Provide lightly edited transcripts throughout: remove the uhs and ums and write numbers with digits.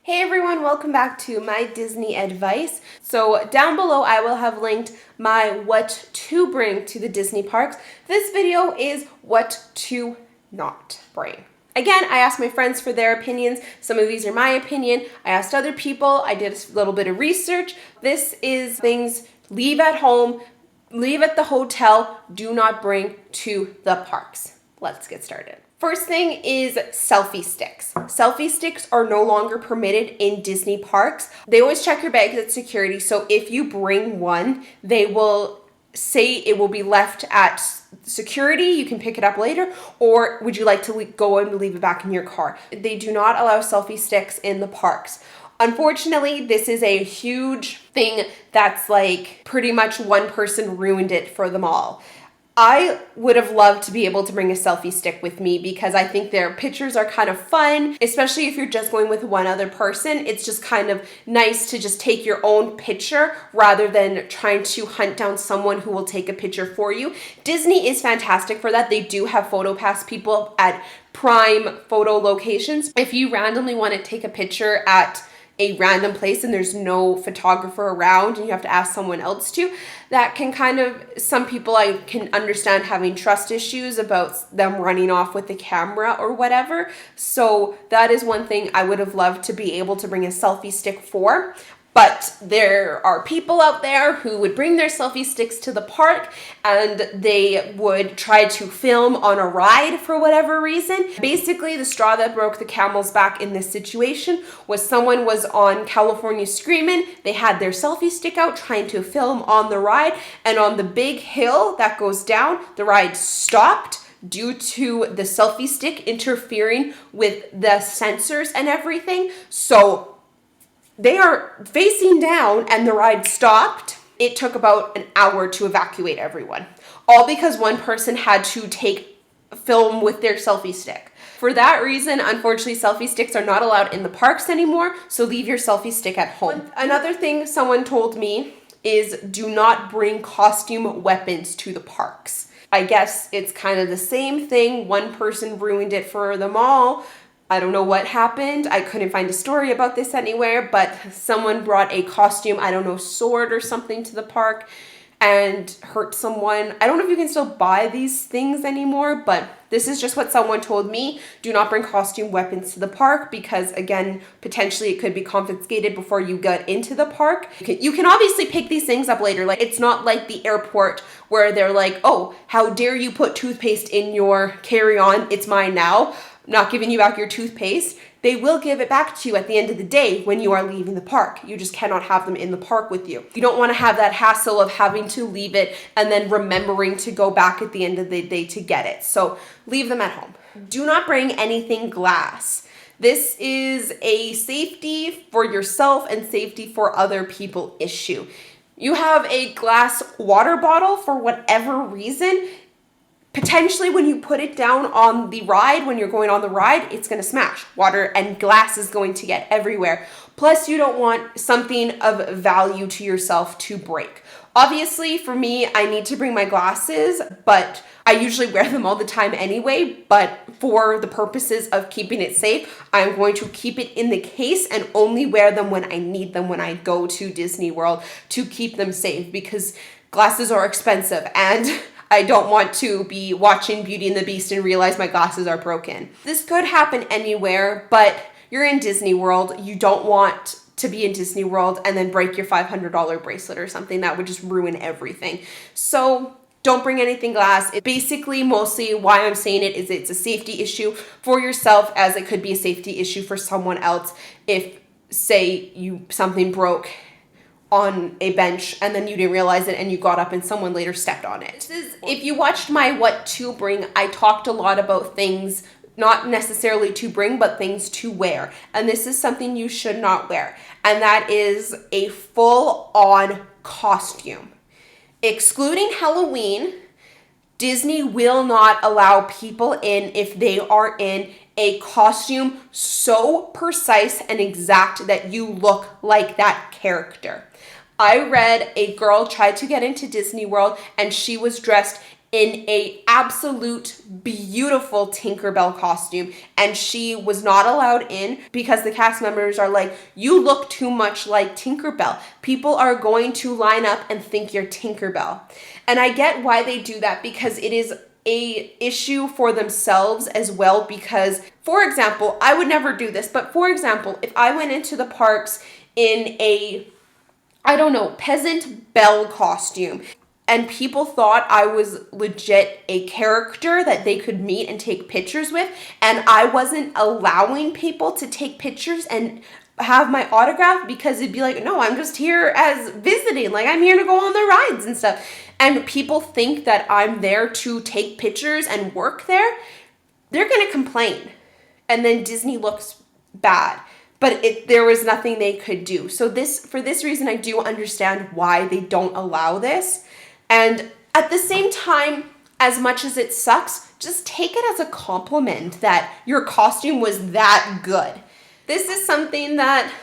Hey everyone, welcome back to my Disney advice. So down below I will have linked my what to bring to the Disney parks. This video is what to not bring. Again, I asked my friends for their opinions. Some of these are my opinion. I asked other people. I did a little bit of research. This is things leave at home, leave at the hotel, do not bring to the parks. Let's get started. First thing is selfie sticks. Selfie sticks are no longer permitted in Disney parks. They always check your bags at security, so if you bring one, they will say it will be left at security. You can pick it up later, or would you like to go and leave it back in your car? They do not allow selfie sticks in the parks. Unfortunately, this is a huge thing that's like pretty much one person ruined it for them all. I would have loved to be able to bring a selfie stick with me because I think their pictures are kind of fun, especially if you're just going with one other person. It's just kind of nice to just take your own picture rather than trying to hunt down someone who will take a picture for you. Disney is fantastic for that. They do have photo pass people at prime photo locations. If you randomly want to take a picture at a random place and there's no photographer around and you have to ask someone else to, that can kind of, some people I can understand having trust issues about them running off with the camera or whatever. So that is one thing I would have loved to be able to bring a selfie stick for. But there are people out there who would bring their selfie sticks to the park and they would try to film on a ride for whatever reason. Basically, the straw that broke the camel's back in this situation was someone was on California Screamin'. They had their selfie stick out trying to film on the ride, and on the big hill that goes down, the ride stopped due to the selfie stick interfering with the sensors and everything. So they are facing down and the ride stopped. It took about an hour to evacuate everyone, all because one person had to take film with their selfie stick. For that reason, unfortunately, selfie sticks are not allowed in the parks anymore, so leave your selfie stick at home. Another thing someone told me is do not bring costume weapons to the parks. I guess it's kind of the same thing. One person ruined it for them all. I don't know what happened. I couldn't find a story about this anywhere, but someone brought a costume, I don't know, sword or something to the park and hurt someone. I don't know if you can still buy these things anymore, but this is just what someone told me. Do not bring costume weapons to the park because, again, potentially it could be confiscated before you get into the park. You can obviously pick these things up later. Like, it's not like the airport where they're like, oh, how dare you put toothpaste in your carry-on? It's mine now. Not giving you back your toothpaste. They will give it back to you at the end of the day when you are leaving the park. You just cannot have them in the park with you. You don't want to have that hassle of having to leave it and then remembering to go back at the end of the day to get it. So leave them at home. Do not bring anything glass. This is a safety for yourself and safety for other people issue. You have a glass water bottle for whatever reason. Potentially when you put it down on the ride, when you're going on the ride, it's going to smash. Water and glass is going to get everywhere. Plus, you don't want something of value to yourself to break. Obviously, for me, I need to bring my glasses, but I usually wear them all the time anyway. But for the purposes of keeping it safe, I'm going to keep it in the case and only wear them when I need them when I go to Disney World to keep them safe because glasses are expensive and I don't want to be watching Beauty and the Beast and realize my glasses are broken. This could happen anywhere, but you're in Disney World. You don't want to be in Disney World and then break your $500 bracelet or something. That would just ruin everything. So don't bring anything glass. It basically, mostly why I'm saying it is it's a safety issue for yourself as it could be a safety issue for someone else if, say, something broke on a bench and then you didn't realize it and you got up and someone later stepped on it. If you watched my what to bring, I talked a lot about things not necessarily to bring, but things to wear. And this is something you should not wear. And that is a full-on costume. Excluding Halloween, Disney will not allow people in if they are in a costume so precise and exact that you look like that character. I read a girl tried to get into Disney World and she was dressed in a absolute beautiful Tinkerbell costume, and she was not allowed in because the cast members are like, you look too much like Tinkerbell. People are going to line up and think you're Tinkerbell. And I get why they do that, because it is a issue for themselves as well. Because, for example, I would never do this, but for example, if I went into the parks in a, I don't know, peasant belle costume, and people thought I was legit a character that they could meet and take pictures with, and I wasn't allowing people to take pictures and have my autograph, because it'd be like, no, I'm just here as visiting, like I'm here to go on the rides and stuff. And people think that I'm there to take pictures and work there, they're gonna complain. And then Disney looks bad. But there was nothing they could do. So for this reason, I do understand why they don't allow this. And at the same time, as much as it sucks, just take it as a compliment that your costume was that good. This is something that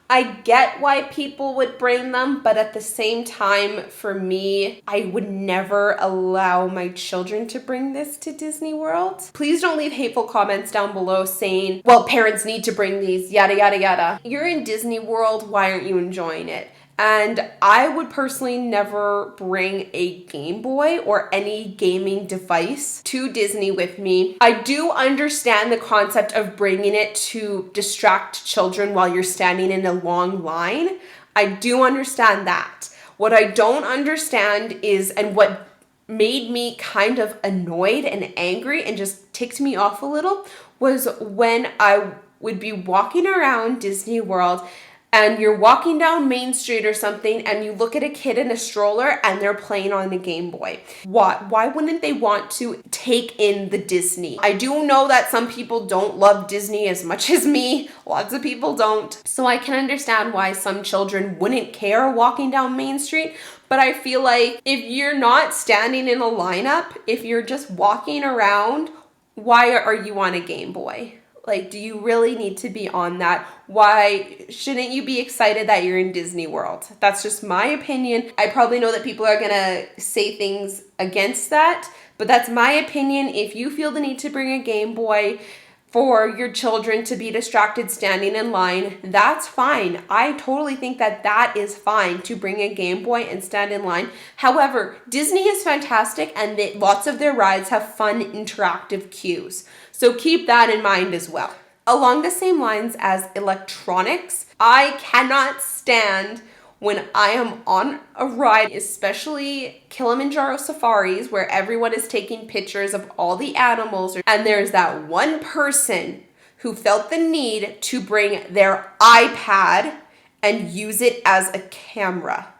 I get why people would bring them, but at the same time, for me, I would never allow my children to bring this to Disney World. Please don't leave hateful comments down below saying, well, parents need to bring these, yada, yada, yada. You're in Disney World, why aren't you enjoying it? And I would personally never bring a Game Boy or any gaming device to Disney with me. I do understand the concept of bringing it to distract children while you're standing in a long line. I do understand that. What I don't understand is, and what made me kind of annoyed and angry and just ticked me off a little, was when I would be walking around Disney World and you're walking down Main Street or something, and you look at a kid in a stroller and they're playing on the Game Boy. Why wouldn't they want to take in the Disney? I do know that some people don't love Disney as much as me. Lots of people don't. So I can understand why some children wouldn't care walking down Main Street. But I feel like if you're not standing in a lineup, if you're just walking around, why are you on a Game Boy? Like, do you really need to be on that? Why shouldn't you be excited that you're in Disney World? That's just my opinion. I probably know that people are gonna say things against that, but that's my opinion. If you feel the need to bring a Game Boy for your children to be distracted standing in line, that's fine. I totally think that that is fine to bring a Game Boy and stand in line. However, Disney is fantastic, and lots of their rides have fun interactive cues. So keep that in mind as well. Along the same lines as electronics, I cannot stand when I am on a ride, especially Kilimanjaro safaris, where everyone is taking pictures of all the animals, and there's that one person who felt the need to bring their iPad and use it as a camera.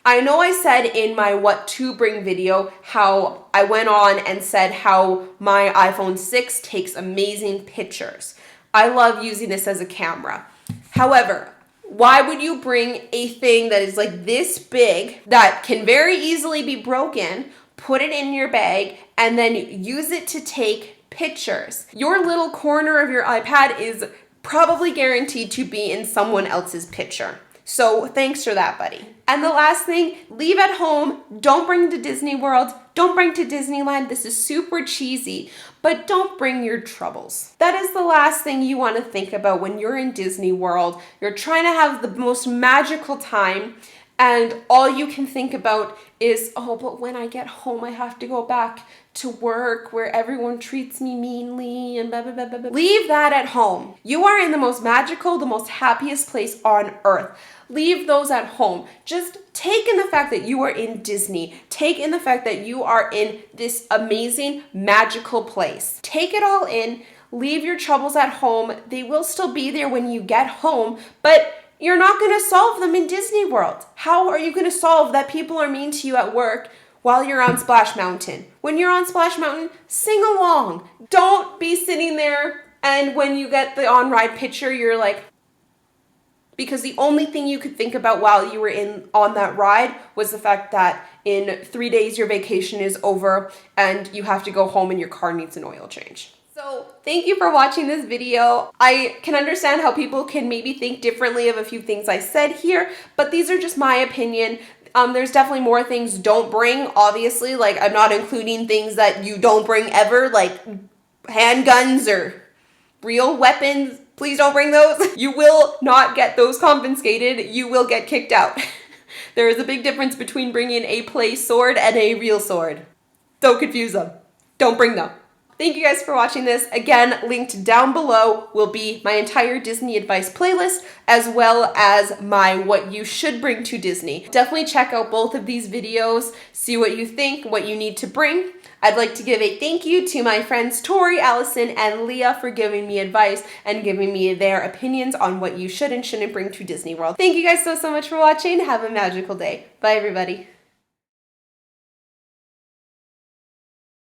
I know I said in my what to bring video how I went on and said how my iPhone 6 takes amazing pictures. I love using this as a camera. However, why would you bring a thing that is like this big, that can very easily be broken, put it in your bag, and then use it to take pictures? Your little corner of your iPad is probably guaranteed to be in someone else's picture. So thanks for that, buddy. And the last thing, leave at home. Don't bring to Disney World. Don't bring to Disneyland. This is super cheesy, but don't bring your troubles. That is the last thing you want to think about when you're in Disney World. You're trying to have the most magical time, and all you can think about is, oh, but when I get home, I have to go back to work where everyone treats me meanly and blah, blah, blah, blah, blah. Leave that at home. You are in the most magical, the most happiest place on earth. Leave those at home. Just take in the fact that you are in Disney. Take in the fact that you are in this amazing, magical place. Take it all in. Leave your troubles at home. They will still be there when you get home, but you're not going to solve them in Disney World. How are you going to solve that people are mean to you at work while you're on Splash Mountain? When you're on Splash Mountain, sing along. Don't be sitting there and when you get the on-ride picture, you're like, because the only thing you could think about while you were on that ride was the fact that in 3 days your vacation is over and you have to go home and your car needs an oil change. So thank you for watching this video. I can understand how people can maybe think differently of a few things I said here, but these are just my opinion. There's definitely more things don't bring, obviously. Like, I'm not including things that you don't bring ever, like handguns or real weapons. Please don't bring those. You will not get those confiscated. You will get kicked out. There is a big difference between bringing a play sword and a real sword. Don't confuse them. Don't bring them. Thank you guys for watching this. Again, linked down below will be my entire Disney advice playlist, as well as my what you should bring to Disney. Definitely check out both of these videos, see what you think, what you need to bring. I'd like to give a thank you to my friends Tori, Allison, and Leah for giving me advice and giving me their opinions on what you should and shouldn't bring to Disney World. Thank you guys so much for watching. Have a magical day. Bye, everybody.